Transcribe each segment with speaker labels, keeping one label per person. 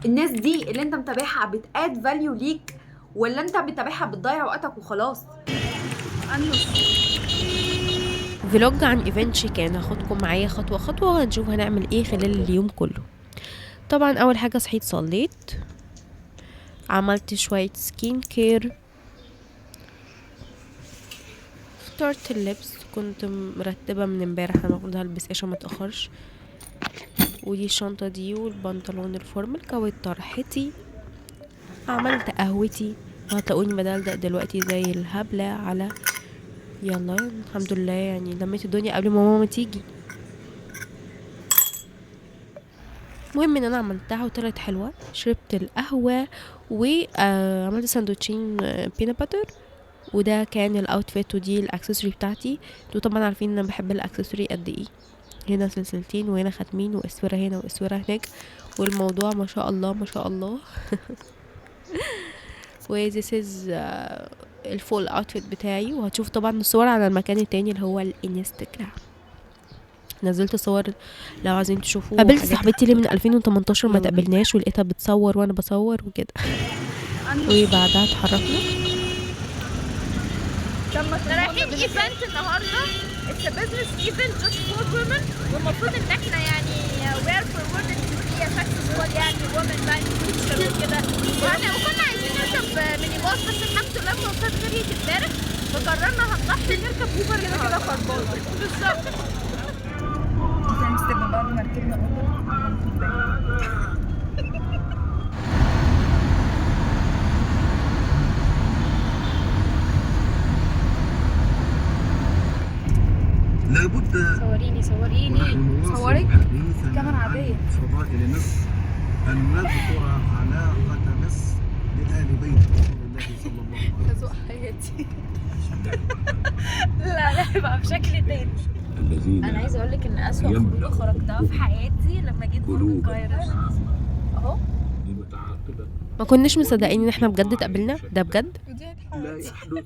Speaker 1: الناس دي اللي انت متابعها بتاد فاليو ليك، ولا انت متابعها بتضيع وقتك وخلاص؟
Speaker 2: فلوج عن ايفنت شيكان، هاخدكم معايا خطوه خطوه وهنشوف هنعمل ايه خلال اليوم كله. طبعا اول حاجه صحيت صليت، عملت شويه سكين كير، اخترت اللبس، كنت مرتبه من امبارح انا المفروض هلبس ايه عشان متاخرش. ودي الشنطه دي والبنطلون الفورمال، كويت طرحتي، عملت قهوتي، وهتلاقوني بدلدق دلوقتي زي الهبله على يلا الحمد لله، يعني لميت الدنيا قبل ما ماما تيجي. المهم ان انا عملتها وطلعت حلوه، شربت القهوه وعملت ساندوتشين بينا باتر، وده كان الاوتفيت ودي الاكسسوري بتاعتي. انتوا طبعا عارفين ان انا بحب الاكسسوري قد ايه، هنا سلسلتين وهنا ختمين واسوره هنا واسوره هناك، والموضوع ما شاء الله ما شاء الله. و this is الفول اوتفيت بتاعي، وهتشوف طبعا الصور على المكان التاني اللي هو الانستجرام، نزلت صور لو عايزين تشوفوا. قابلت صاحبتي اللي من 2018 ما تقابلناش، ولقيتها بتصور وانا بصور وكده. وبعدها اتحركنا.
Speaker 3: رايحين ايفنت النهارده. It's a business event just for women. والمفروض ان احنا يعني we're forwarded to be a successful يعني women man future وكده. وكنا عايزين نركب ميني باص، بس الحمد لله المواصلات غليت امبارح، فقررنا هنضحي نركب اوبر كده خربانه. بالظبط.
Speaker 4: احنا نستنى بعد ما ركبنا اوبر.
Speaker 5: لابد
Speaker 3: صوريني
Speaker 4: صورك كاميرا عادية.
Speaker 5: فضائل مصر أن نذكر علاقة مصر بآل بيت رسول الله صلى الله عليه وسلم.
Speaker 4: تزوق حياتي.
Speaker 3: لا بقى بشكل تاني. انا عايزه اقول لك ان اسوأ خروجه خرجتها في حياتي لما جيت خروج القاهره اهو.
Speaker 2: ما كناش مصدقين ان احنا بجد اتقابلنا، ده بجد.
Speaker 5: لا يحدث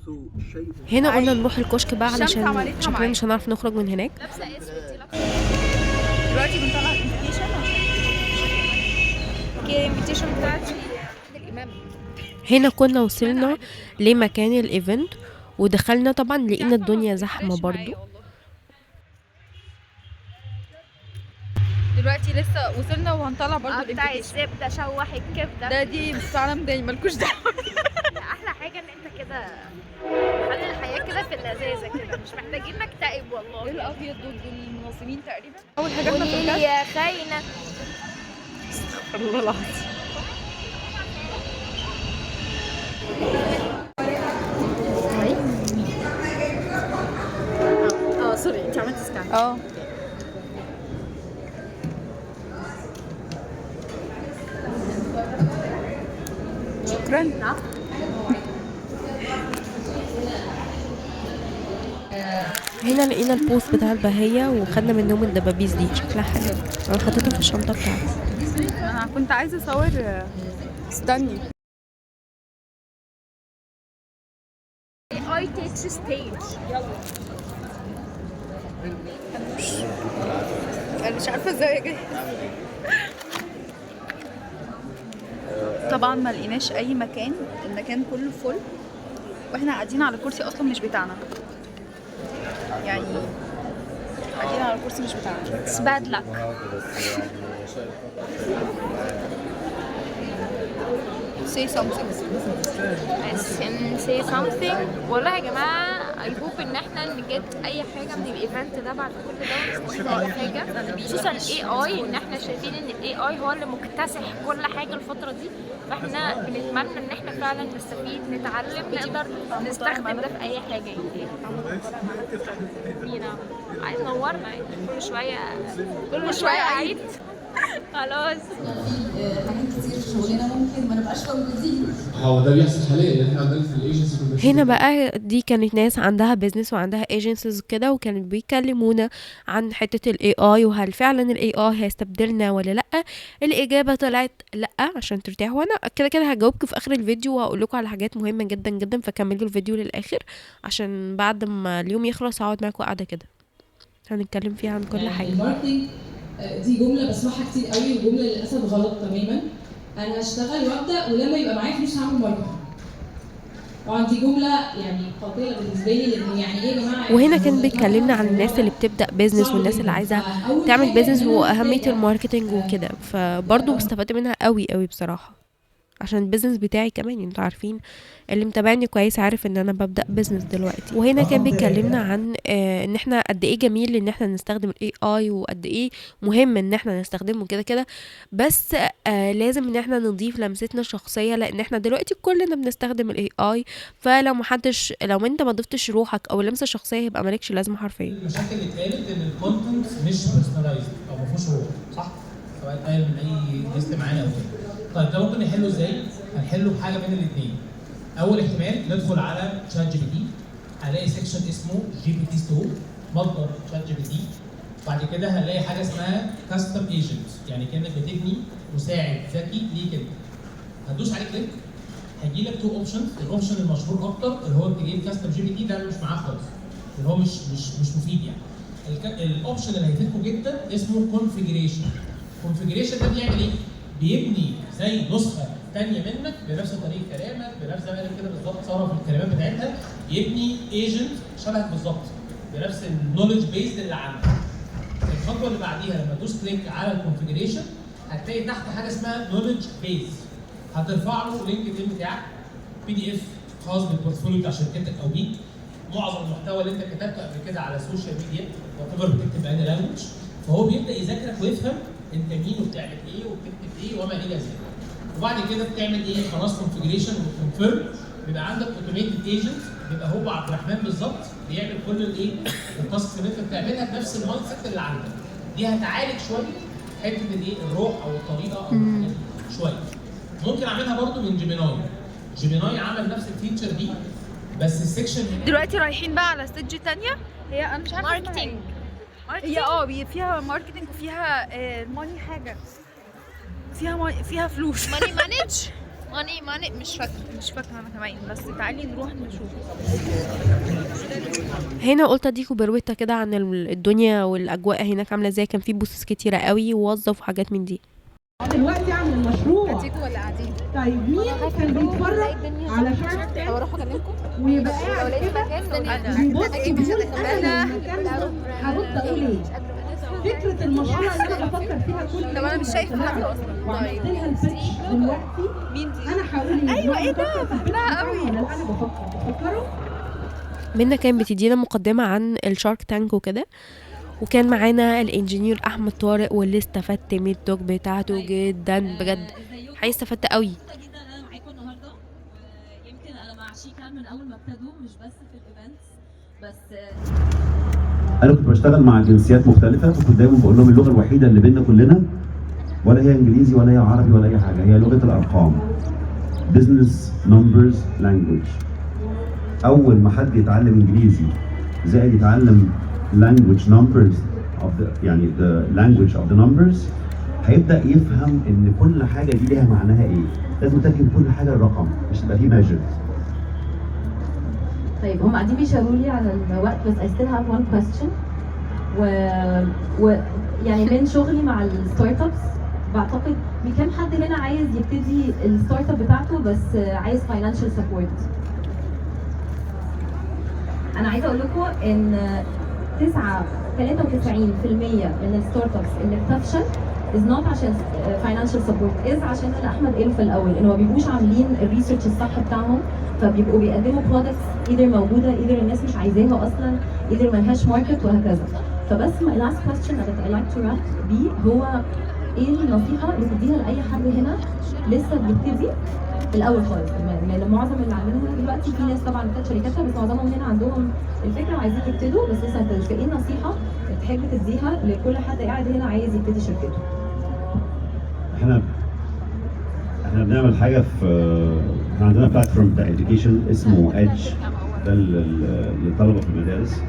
Speaker 5: شيء.
Speaker 2: هنا قلنا نروح الكشك بقى
Speaker 4: الشمس
Speaker 2: علشان
Speaker 4: عملتها
Speaker 2: شكلنا
Speaker 4: معايا.
Speaker 2: مش هنعرف نخرج من هناك.
Speaker 3: لابسه اسود دي لابسه
Speaker 4: دلوقتي بنطلع الانفيتيشن
Speaker 3: كده الانفيتيشن بتاعتي الامام.
Speaker 2: هنا كنا وصلنا لمكان الايفنت ودخلنا، طبعا لقينا الدنيا زحمه برضو.
Speaker 4: دلوقتي لسه وصلنا وهنطلع برضه
Speaker 3: بتاع
Speaker 4: الانفيتيشن.
Speaker 3: الزبده شوح الكبده
Speaker 4: ده دي فعلا داي مالكوش دعوه.
Speaker 3: احلى حاجه ان انت كده خلي الحياه كده في اللذاذه كده، مش محتاجين نكتئب والله.
Speaker 4: ايه الابيض دول المنظمين تقريبا. اول حاجه احنا في
Speaker 3: قولي لي
Speaker 4: الكاس.
Speaker 3: يا خاينه.
Speaker 4: استغفر الله العظيم.
Speaker 3: سوري انت عملتي سكان.
Speaker 4: شكرا.
Speaker 2: هنا لقينا البوست بتاع البهية وخدنا منهم الدبابيس دي، شكلها حلو، انا حطيتها في الشنطه بتاعتي.
Speaker 4: انا كنت عايزه اصور. استني.
Speaker 3: اي تيتش ستيج يلا.
Speaker 4: انا مش عارفه ازاي اجي. طبعا ما لقيناش اي مكان، المكان كله فل، واحنا قاعدين على كرسي اصلا مش بتاعنا، يعني قاعدين على كرسي مش بتاعنا.
Speaker 3: It's bad luck.
Speaker 4: say something.
Speaker 3: say something. والله يا جماعه I hope ان احنا نجد اي حاجه من الايفنت ده بعد كل ده ونستفيد اي حاجه، خصوصا الاي اي، ان احنا شايفين ان الاي اي هو اللي مكتسح كل حاجه الفتره دي، فاحنا بنتمنى ان احنا فعلا نستفيد نتعلم نقدر نستخدم ده في اي حاجه يعني. مينا عايز نورنا يعني كل شويه اعيد. خلاص
Speaker 6: حاجات كتير في شغلنا ممكن ما نبقاش موجودين.
Speaker 7: هو ده بيحصل حاليا، احنا عندنا في الايجنسي
Speaker 2: هنا بقى دي كانت ناس عندها بيزنس وعندها ايجنسيز كده، وكانوا بيكلمونا عن حتة الاي اي، وهل فعلا الاي اي هيستبدلنا ولا لا. الاجابة طلعت لا، عشان ترتاحوا. وانا كده كده هجاوبكم في اخر الفيديو وهقول لكم على حاجات مهمة جدا جدا، فكملوا الفيديو للاخر عشان بعد ما اليوم يخلص هقعد معاكم قاعدة كده هنتكلم فيها عن كل حاجة.
Speaker 6: الماركتنج دي جمله بسمعها كتير قوي، وجمله للاسف غلط تماما. انا هشتغل وابدا ولما يبقى معايا فلوس هعمل ماركتنج. طبعا دي جمله يعني قاتله بالنسبه لي، لان يعني ايه يا جماعه.
Speaker 2: وهنا كان بيتكلمنا عن الناس اللي بتبدأ بيزنس والناس اللي عايزة تعمل بيزنس واهمية الماركتينج وكده، فبرضه استفدت منها قوي قوي بصراحة، عشان البيزنس بتاعي كمان انتوا عارفين اللي متابعني كويس عارف ان انا ببدأ بيزنس دلوقتي. وهنا كان بيتكلمنا عن ان احنا قد ايه جميل ان احنا نستخدم الاي اي وقد ايه مهم ان احنا نستخدمه كده كده، بس لازم ان احنا نضيف لمستنا الشخصية، لان احنا دلوقتي كلنا بنستخدم الاي اي، فلو محدش لو انت ما ضفتش روحك او اللمسة الشخصية هيبقى مالكش لازمة حرفيا.
Speaker 8: المشاكل اللي اتقالت ان الكونتنت مش بيرسونلايزد او ما فيهوش روح، صح؟ سواء اتقال من اي جست معانا او كده. طيب ده ممكن نحله ازاي؟ هنحله بحاجه من الاثنين. اول احتمال ندخل على شات جي بي تي، هنلاقي سيكشن اسمه جي بي تي ستور، مصدر شات جي بي تي. بعد كده هنلاقي حاجه اسمها كاستم ايجنت، يعني كانك بتبني مساعد ذكي ليك انت. هتدوس عليه كليك هيجي لك تو اوبشنز، الاوبشن المشهور اكتر اللي هو تجيب كاستم جي بي تي، ده مش معاه خالص، اللي هو مش مفيد يعني. الاوبشن اللي هيفيدكم جدا اسمه كونفيجريشن. كونفيجريشن ده بيعمل ايه؟ بيبني زي نسخه ثانيه منك بنفس طريقه كلامك، بنفس زي ما قال كده بالظبط ساره في الكلمات بتاعتها، يبني ايجنت شبهك بالظبط بنفس النولج بيز اللي عندك. الخطوه اللي بعديها لما تدوس كليك على الكونفيجريشن هتلاقي تحت حاجه اسمها نولج بيز، هترفع له لينكد ان بتاعك، بي دي اف خاص بالبورتفوليو بتاع شركتك او بيك، معظم المحتوى اللي انت كتبته قبل كده على السوشيال ميديا وات بتكتب بأي لانجوج، فهو بيبدا يذاكرك ويفهم انت مين وبتعمل ايه وبتكتب ايه وما الى ذلك. وبعد كده بتعمل ايه؟ خلاص كونفيجريشن وكونفيرم، بيبقى عندك اوتوميتد ايجنت، بيبقى هو عبد الرحمن بالظبط بيعمل كل الايه؟ التاسك اللي انت بتعملها بنفس المايند سيت اللي عندك. دي هتعالج شويه حته الايه؟ الروح او الطريقه او الحاجات دي شويه. ممكن اعملها برده من جيميناي. جيميناي عمل نفس الفيتشر دي بس السكشن
Speaker 4: دلوقتي رايحين بقى على ستيج تانية، هي انا مش عارفه
Speaker 3: ماركتينج.
Speaker 4: هي فيها ماركتنج وفيها ماني حاجه، فيها فلوس.
Speaker 3: ماني مانج
Speaker 4: مش فاكره انا كمان، بس تعالي نروح نشوف.
Speaker 2: هنا قلت اديكوا بروته كده عن الدنيا والاجواء هناك عامله ازاي، كان في بوسس كتيره قوي ووظف وحاجات من دي.
Speaker 9: دلوقتي عن المشروع.
Speaker 4: اديكوا ولا قاعدين؟
Speaker 9: طيب مين كان بيتفرج على شارك تانك
Speaker 3: اروح اكلمكم
Speaker 9: ويبقى قاعد كده بيبص يقول انا المكان ده هرد اقول ايه؟ فكره المشروع اللي انا بفكر فيها كل
Speaker 4: طب انا مش شايفه حد اصلا.
Speaker 9: وعملت لها البيتش دلوقتي.
Speaker 4: مين دي؟
Speaker 9: انا هقول
Speaker 4: ايوه ايه ده؟ بحبها قوي.
Speaker 9: ولا انا بفكره
Speaker 2: منا كان بتدينا مقدمه عن الشارك تانك وكده، وكان معانا الانجينير احمد طارق واللي استفدت من التوك بتاعته جدا بجد، حقيقي استفدت قوي
Speaker 6: جدا. انا معاكم النهارده، يمكن انا مع شيكان من اول ما ابتدوا، مش بس في الايفنتس بس.
Speaker 10: انا كنت بشتغل مع جنسيات مختلفه، فكنت دايما بقول لهم اللغه الوحيده اللي بيننا كلنا ولا هي انجليزي ولا هي عربي ولا اي حاجه، هي لغه الارقام. بزنس نمبرز لانجويج. اول ما حد يتعلم انجليزي زائد يتعلم language numbers of the يعني the language of the numbers، هيبدأ يفهم ان كل حاجة دي ليها معناها ايه. لازم تركب كل حاجة الرقم مش تبقى فيه measures.
Speaker 11: طيب هم قاعدين بيشاوروا لي على الوقت، بس I still have one question. يعني من شغلي مع الستارت ابس بعتقد كام حد هنا عايز يبتدي الستارت اب بتاعته بس عايز financial support. انا عايزه اقول لكم ان 93% من الستارت ابس اللي بتفشل is not عشان financial support، is عشان اللي احمد قاله في الاول ان ما بيبقوش عاملين الريسيرش الصح بتاعهم، فبيبقوا بيقدموا برودكتس either موجوده either الناس مش عايزاها اصلا either ملهاش ماركت وهكذا. فبس my last question that I like to wrap بيه هو ايه النصيحه اللي تديها لاي حد هنا لسه بيبتدي الاول خالص؟ معظم اللي عاملينها دلوقتي في ناس طبعا بتاعت شركاتها، بس معظمهم هنا عندهم الفكره وعايزين يبتدوا بس لسه ما فايه النصيحه تحب تديها لكل حد قاعد هنا عايز يبتدي شركته؟
Speaker 10: احنا بنعمل حاجه احنا عندنا بلاتفورم بتاع education اسمه ايدج، ده للطلبه في المدارس،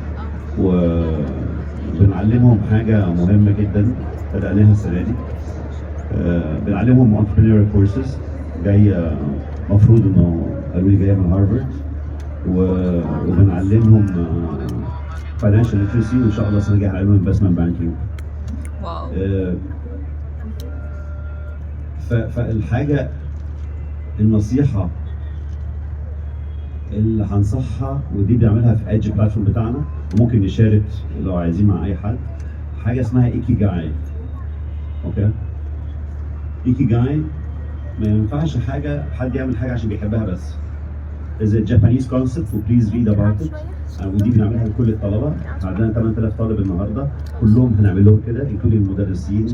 Speaker 10: وبنعلمهم حاجه مهمه جدا بدأناها السنه دي. بنعلمهم entrepreneurial courses جايه، مفروض انه قالوا لي جايه من هارفارد، وبنعلمهم financial literacy، وان شاء الله السنه الجايه هنعلمهم investment banking.
Speaker 4: واو.
Speaker 10: فالحاجه النصيحه اللي هنصحها ودي بنعملها في ايدج بلاتفورم بتاعنا وممكن نشارك لو عايزين مع اي حد، حاجه اسمها ايكي جاي. اوكي، ايكي جاي ما ينفعش حد يعمل حاجه عشان بيحبها بس. is a Japanese concept so please read about it. ودي بنعملها لكل الطلبه، عندنا 8000 طالب النهارده كلهم هنعمل لهم كده including المدرسين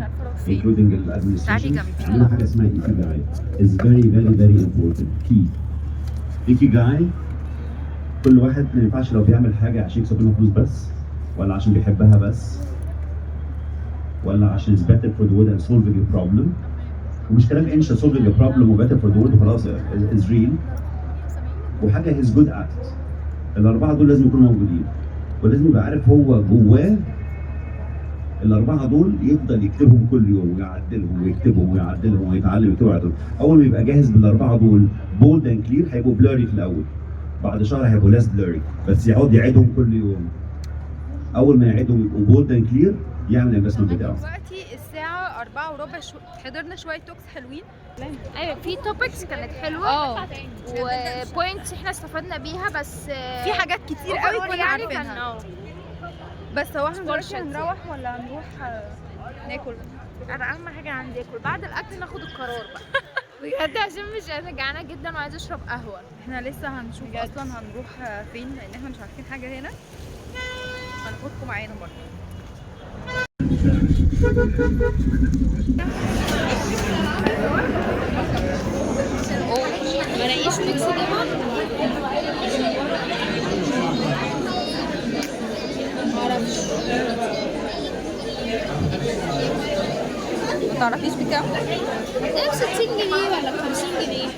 Speaker 10: including الادمنستريشن. عندنا حاجه اسمها ايكي جاي is very very very important key. ايكي جاي كل واحد ما ينفعش لو بيعمل حاجه عشان يكسب منها فلوس بس، ولا عشان بيحبها بس، ولا عشان it's better for the world and solving a problem. ومش كلام انشا solving a problem و better for the world وخلاص is real، وحاجه he's good at. الاربعه دول لازم يكونوا موجودين، ولازم يبقى عارف هو جواه الاربعه دول يفضل يكتبهم كل يوم ويعدلهم ويكتبهم ويعدلهم ويتعلم يكتبهم ويعدلهم. اول ما يبقى جاهز بالاربعه دول bold and clear هيبقوا blurry في الاول، بعد شهر هيبقوا less blurry، بس يقعد يعيدهم كل يوم. اول ما يعيدهم يبقوا bold and clear يعمل الانفستمنت بتاعه.
Speaker 4: دلوقتي الساعة 4:15 حضرنا شوية توكس حلوين.
Speaker 3: ايوه في توبكس كانت حلوه وبوينتس احنا استفدنا بيها، بس
Speaker 4: في حاجات كتير قوي كنا عارفينها. بس هو احنا دلوقتي
Speaker 3: Bullshit.
Speaker 4: هنروح ولا هنروح ناكل؟
Speaker 3: انا اهم حاجه عندي اكل، بعد الاكل ناخد القرار بقى بجد عشان مش انا جعانه جدا وعايزه اشرب قهوه.
Speaker 4: احنا لسه هنشوف اصلا هنروح فين لان احنا مش عارفين حاجة هنا. هناخدكم معانا برضه.
Speaker 3: ما لاقيش ميكس جبن.
Speaker 4: ما تعرفيش بكام؟
Speaker 3: هتلاقيها ب 60 جنيه ولا ب 50 جنيه.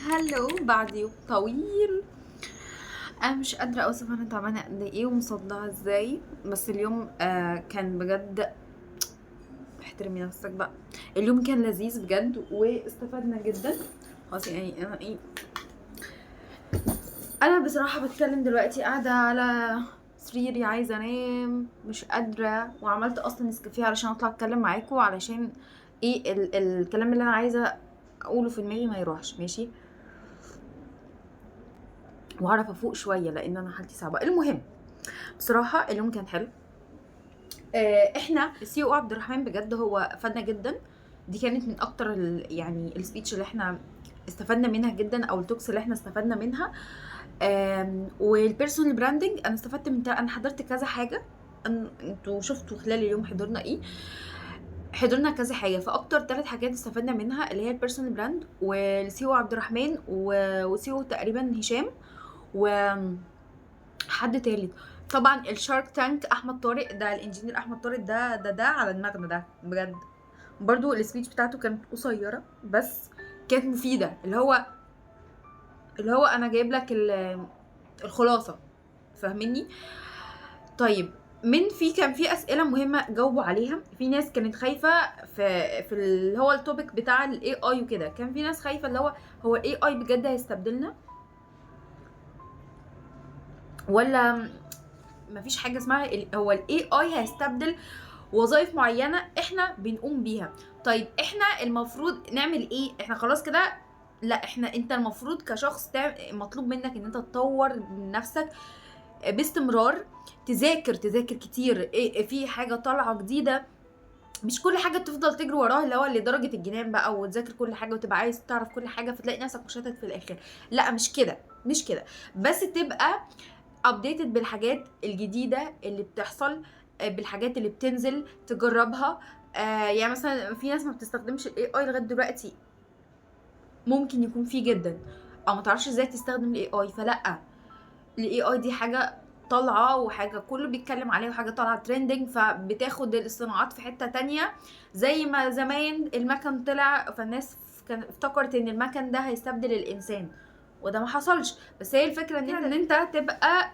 Speaker 1: هلو بعد يوم طويل. انا مش قادره اوصف انا تعبانه قد ايه ومصدعه ازاي، بس اليوم كان بجد، احترمي نفسك بقى. اليوم كان لذيذ بجد واستفدنا جدا. خلاص يعني انا بصراحه بتكلم دلوقتي قاعده على سريري عايزه انام مش قادره، وعملت اصلا نسكافيه علشان اطلع اتكلم معاكم علشان ايه الكلام اللي انا عايزه اقوله في دماغي ما يروحش. ماشي، واعرف افوق شويه لان انا حالتي صعبه. المهم بصراحه اليوم كان حلو. احنا السي او عبد الرحمن بجد هو فادنا جدا. دي كانت من اكتر يعني السبيتش اللي احنا استفدنا منها جدا، او التوكس اللي احنا استفدنا منها. والبيرسونال براندنج انا استفدت من انا حضرت كذا حاجه. انتوا شفتوا خلال اليوم حضرنا ايه، حضرنا كذا حاجه. فاكتر 3 حاجات استفدنا منها اللي هي البيرسونال براند والسي او عبد الرحمن وسي او تقريبا هشام وحد تالت. طبعا الشارك تانك احمد طارق ده، الانجينير احمد طارق ده على دماغنا ده بجد. برضو السبيتش بتاعته كانت قصيره بس كانت مفيده، اللي هو انا جايب لك الخلاصه، فاهميني؟ طيب كان في اسئله مهمه جاوبوا عليها. في ناس كانت خايفه في اللي هو التوبيك بتاع الاي اي وكده. كان في ناس خايفه اللي هو الاي اي بجد هيستبدلنا ولا مفيش حاجه اسمها هو الاي اي هيستبدل وظائف معينه احنا بنقوم بيها. طيب احنا المفروض نعمل ايه؟ احنا خلاص كده لا، انت المفروض كشخص مطلوب منك ان انت تطور من نفسك باستمرار، تذاكر كتير. في حاجه طالعه جديده، مش كل حاجه تفضل تجري وراها اللي هو لدرجه الجنان بقى وتذاكر كل حاجه وتبقى عايز تعرف كل حاجه فتلاقي نفسك مشتت في الاخر. لا مش كده، بس تبقى ابديتد بالحاجات الجديده اللي بتحصل، بالحاجات اللي بتنزل تجربها. يعني مثلا في ناس ما بتستخدمش الاي اي لغايه دلوقتي، ممكن يكون فيه جدا او ما تعرفش ازاي تستخدم الاي اي. فلا، الاي اي دي حاجه طالعه وحاجه كله بيتكلم عليها وحاجه طالعه ترندنج، فبتاخد الصناعات في حته تانية. زي ما زمان المكن طلع فالناس افتكرت ان المكن ده هيستبدل الانسان، وده ما حصلش. بس هي الفكره ان انت تبقى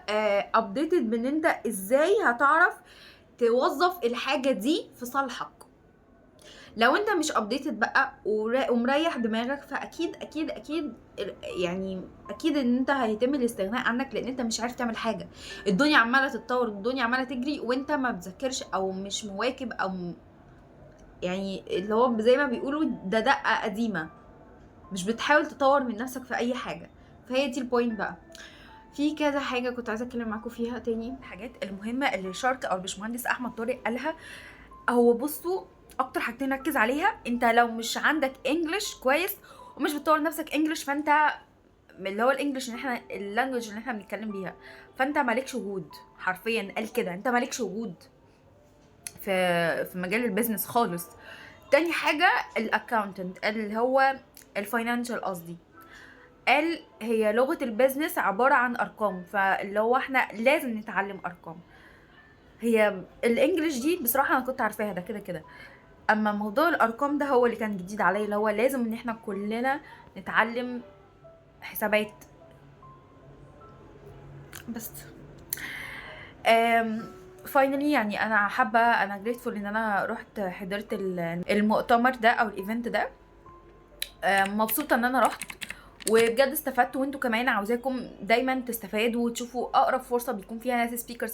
Speaker 1: ابديتد بان انت ازاي هتعرف توظف الحاجه دي في صالحك. لو انت مش ابديتد بقى ومريح دماغك، فاكيد اكيد اكيد يعني اكيد ان انت هيتم الاستغناء عنك، لان انت مش عارف تعمل حاجه. الدنيا عماله تتطور، الدنيا عماله تجري، وانت ما بتذاكرش او مش مواكب، او يعني اللي هو زي ما بيقولوا ده دقه قديمه، مش بتحاول تطور من نفسك في اي حاجه. فهي دي البوينت بقى. في كذا حاجه كنت عايزه اتكلم معاكم فيها تاني. الحاجات المهمه اللي شارك او الباشمهندس احمد طارق قالها، هو بصوا اكتر حاجتين ركز عليها. انت لو مش عندك انجلش كويس ومش بتطور نفسك انجلش، فانت اللي هو الانجلش اللي احنا اللانجوج اللي احنا بنتكلم بيها، فانت مالكش وجود. حرفيا قال كده، انت مالكش وجود في مجال البيزنس خالص. تاني حاجه الاكاونتنت اللي هو الفاينانشال قصدي، قال هي لغه البيزنس عباره عن ارقام، فاللي هو احنا لازم نتعلم ارقام. هي الانجليش دي بصراحه انا كنت عارفاها ده كده كده، اما موضوع الارقام ده هو اللي كان جديد عليا، اللي هو لازم ان احنا كلنا نتعلم حسابات. بس فاينلي يعني انا حابه، انا جريتفول ان انا رحت حضرت المؤتمر ده او الايفنت ده. مبسوطه ان انا رحت وبجد استفدت، وانتوا كمان عاوزاكم دايما تستفادوا وتشوفوا اقرب فرصه بيكون فيها ناس سبيكرز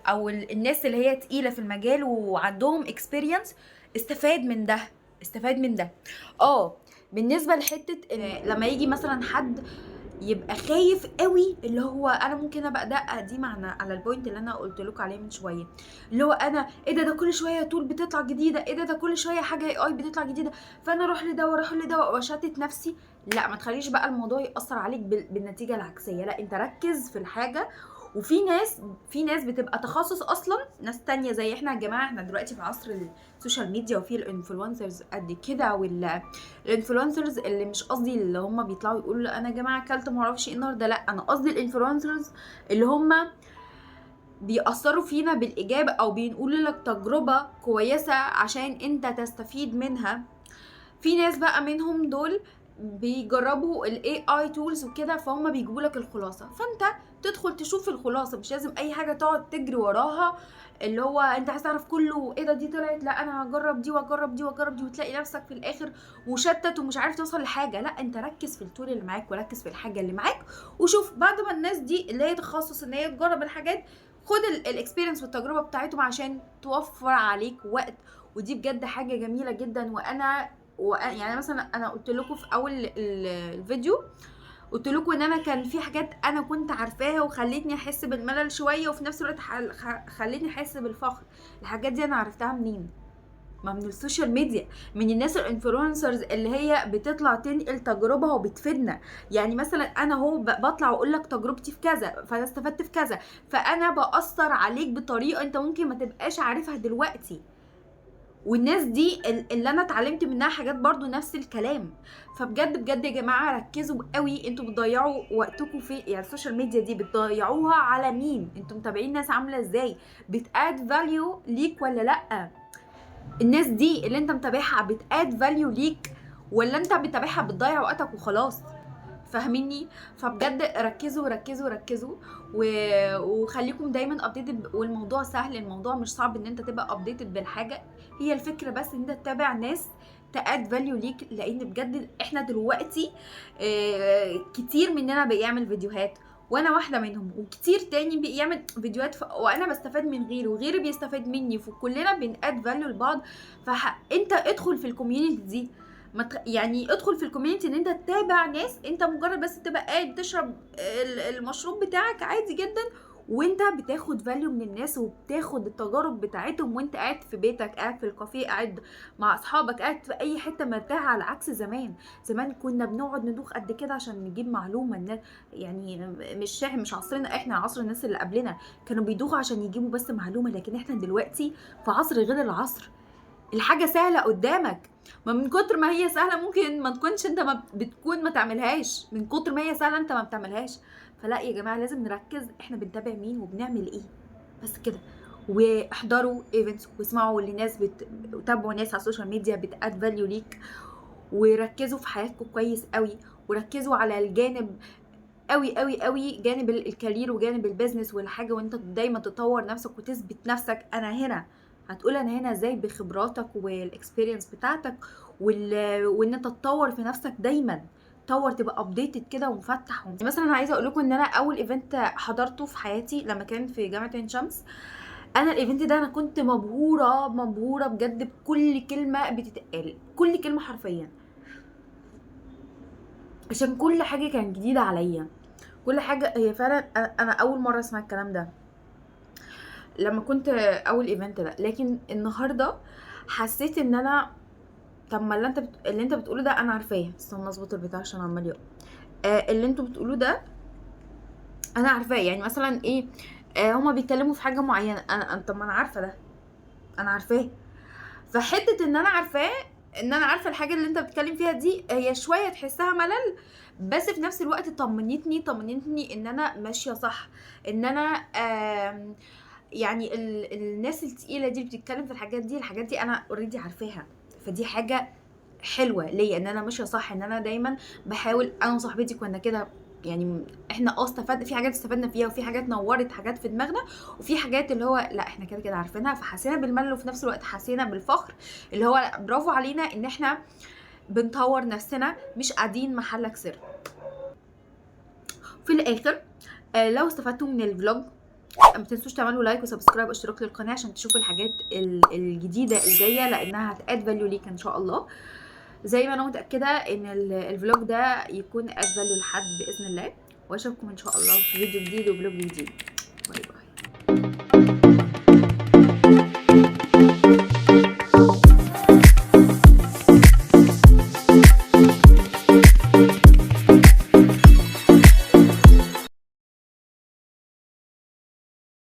Speaker 1: او الناس اللي هي تقيله في المجال وعندهم اكسبيرينس. استفاد من ده، استفاد من ده. بالنسبه لحته لما يجي مثلا حد يبقى خايف قوي، اللي هو انا ممكن ابقى دقه دي معنا على البوينت اللي انا قلت لكم عليه من شويه، اللي هو انا ايه ده كل شويه طول بتطلع جديده، ايه ده كل شويه حاجه اي بتطلع جديده، فانا اروح لده واروح لده واشتت نفسي. لا، ما تخليش بقى الموضوع ياثر عليك بالنتيجه العكسيه. لا، انت ركز في الحاجه. وفي ناس بتبقى تخصص اصلا، ناس تانية زي احنا يا جماعه. احنا دلوقتي في عصر السوشيال ميديا، وفي الانفلونسرز قد كده، والانفلونسرز اللي مش قصدي اللي هم بيطلعوا يقولوا انا يا جماعه اكلت ما اعرفش ايه النهارده، لا انا قصدي الانفلونسرز اللي هم بيأثروا فينا بالايجاب، او بينقولوا لك تجربه كويسه عشان انت تستفيد منها. في ناس بقى منهم دول بيجربوا الاي اي تولز وكده، فهم بيجيبوا لك الخلاصه، فانت تدخل تشوف الخلاصه. مش لازم اي حاجه تقعد تجري وراها، اللي هو انت عايز تعرف كله ايه ده دي طلعت، لا انا هجرب دي واجرب دي واجرب دي، وتلاقي نفسك في الاخر مشتت ومش عارف توصل لحاجه. لا، انت ركز في التول اللي معاك وركز في الحاجه اللي معاك، وشوف بعد ما الناس دي اللي هي تخصص ان هي تجرب الحاجات، خد الاكسبيرينس والتجربه بتاعتهم عشان توفر عليك وقت. ودي بجد حاجه جميله جدا. وانا يعني مثلا انا قلت لكم في اول الفيديو، قلت لكم ان انا كان في حاجات انا كنت عارفاها وخلتني احس بالملل شويه، وفي نفس الوقت خلتني احس بالفخر. الحاجات دي انا عرفتها منين؟ ما من السوشيال ميديا، من الناس الانفلونسرز اللي هي بتطلع تنقل تجربه وبتفيدنا. يعني مثلا انا هو بطلع واقول لك تجربتي في كذا، فانا استفدت في كذا، فانا باثر عليك بطريقه انت ممكن ما تبقاش عارفها دلوقتي. والناس دي اللي انا اتعلمت منها حاجات برضو نفس الكلام. فبجد بجد يا جماعه ركزوا قوي، انتوا بتضيعوا وقتكم في يعني السوشيال ميديا دي بتضيعوها على مين؟ انتوا متابعين ناس عامله ازاي؟ بتاد فاليو ليك ولا لا؟ الناس دي اللي انت متابعها بتاد فاليو ليك، ولا انت بتتابعها بتضيع وقتك وخلاص؟ فاهميني؟ فبجد ركزوا ركزوا ركزوا وخليكم دايما ابديتد. والموضوع سهل، الموضوع مش صعب ان انت تبقى ابديتد بالحاجه. هي الفكره بس ان انت تتابع ناس تاد فاليو ليك، لان بجد احنا دلوقتي كتير مننا بيعمل فيديوهات، وانا واحده منهم، وكتير تاني بيعمل فيديوهات وانا بستفاد من غيري وغيري بيستفاد مني، فكلنا بناد فاليو لبعض. فانت ادخل في الكوميونتي دي، يعني ادخل في الكوميونتي ان انت تتابع ناس، انت مجرد بس تبقى قاعد تشرب المشروب بتاعك عادي جدا، وانت بتاخد فاليو من الناس وبتاخد التجارب بتاعتهم، وانت قاعد في بيتك، قاعد في الكافيه، قاعد مع اصحابك، قاعد في اي حته مرتاح. على عكس زمان كنا بنقعد ندوخ قد كده عشان نجيب معلومه. يعني مش عصرنا احنا، عصر الناس اللي قبلنا كانوا بيدوخوا عشان يجيبوا بس معلومه، لكن احنا دلوقتي في عصر غير العصر. الحاجه سهله قدامك، ما من كتر ما هي سهله ممكن ما تكونش انت ما تعملهاش، من كتر ما هي سهله انت ما بتعملهاش. فلا يا جماعه لازم نركز احنا بنتابع مين وبنعمل ايه، بس كده. واحضروا ايفنتس واسمعوا لناس وتابعوا ناس على السوشيال ميديا بتاد فاليو ليك، وركزوا في حياتكم كويس قوي، وركزوا على الجانب قوي قوي قوي، جانب الكارير وجانب البيزنس والحاجه، وانت دايما تطور نفسك وتثبت نفسك. انا هنا هتقول انا هنا ازاي بخبراتك والاكسبيرينس بتاعتك وان انت تطور في نفسك دايما، تطور تبقى ابديتد كده ومفتح. مثلا انا عايزه اقول لكم ان انا اول ايفنت حضرته في حياتي لما كان في جامعه عين شمس، انا الايفنت ده انا كنت مبهوره بجد بكل كلمه بتتقال، كل كلمه حرفيا، عشان كل حاجه كانت جديده عليا، كل حاجه هي فعلا انا اول مره اسمع الكلام ده لما كنت اول ايفنت ده. لكن النهارده حسيت ان انا طب ما اللي انت بتقوله ده انا عارفاه. استنى اظبط البتاع عشان عمال يقع. اللي انتوا بتقولوه ده انا عارفاه. يعني مثلا ايه، هما بيتكلموا في حاجه معينه، انا طب ما انا عارفه ده، انا عارفاه. فحته ان انا عارفاه، ان انا عارفه الحاجه اللي انت بتتكلم فيها دي، هي شويه تحسها ملل، بس في نفس الوقت طمنتني ان انا ماشيه صح، ان انا يعني الناس التقيله دي بتتكلم في الحاجات دي انا اوريدي عارفاها. فدي حاجه حلوه ليا ان انا ماشيه صح، ان انا دايما بحاول انا وصاحبتي كنا كده، يعني احنا استفدنا في حاجات استفدنا فيها، وفي حاجات نورت حاجات في دماغنا، وفي حاجات اللي هو لا احنا كده عارفينها، فحسينا بالملل وفي نفس الوقت حسينا بالفخر، اللي هو برافو علينا ان احنا بنطور نفسنا مش قاعدين محلك سر. في الاخر لو استفدتوا من الفلوج ما تنسوش تعملوا لايك وسبسكرايب واشتراك للقناه عشان تشوفوا الحاجات الجديده الجايه، لانها هتاد فاليو ليك ان شاء الله. زي ما انا متاكده ان الفلوج ده يكون اد فاليو لحد باذن الله، واشوفكم ان شاء الله في فيديو جديد وفلوج جديد. باي باي.